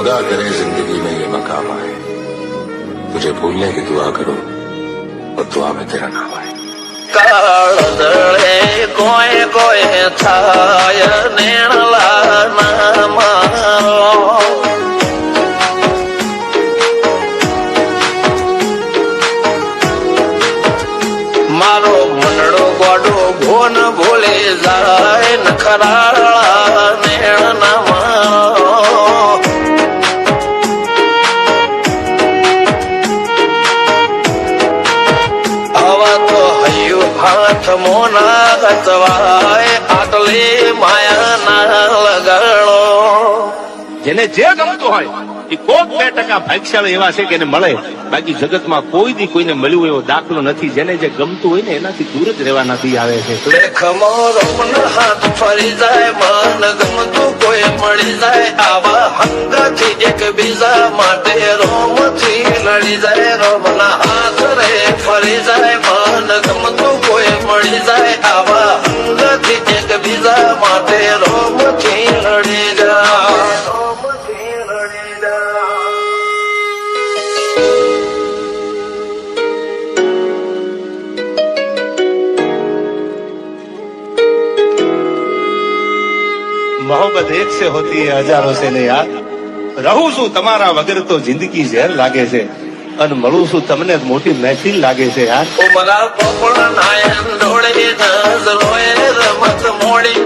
खुदा करे जिंदगी में ये मकाम आए, तुझे भूलने की दुआ करो और दुआ में तेरा नाम आए। કાળદળે કોઈ કોઈ થાય નેણલા ના મારો મારો મનડો ગોડો ભોન ભૂલી જાય નખરાળા નેણ ના મારો આવા તો હૈયું હાથ મોના ગતવાય આટલી માયા ના લગાડો જેને જે ગમતું હોય એ કોક 2% ભાગ્યશાળી એવા છે કે એને મળે, બાકી જગતમાં કોઈ દી કોઈને મળ્યું એવો દાખલો નથી. જેને જે ગમતું હોય ને એનાથી દૂર જ રહેવાનાથી આવે છે. દેખમો રોમન હાથ ફરી જાય મન ગમતું કોઈ મળી જાય આવા હંગથી એકબીજા માટે રોમથી લડી જાય રોમના હાથ રે ફરી જાય મન ગમતું કોઈ મળી જાય આવા હંગથી એકબીજા માટે રોમથી લડી જાય રોમથી લડી જાય મોહબ્બત એક સે હોતી હૈ હજારો સે ને યાર. રહું છું તમારા વગર તો જિંદગી ઝેર લાગે છે, અને મળું છું તમને મોટી મહેફિલ લાગે છે યાર. ઉમરા પોપળ નાયન ડોળે નજરોએ રમત મોડી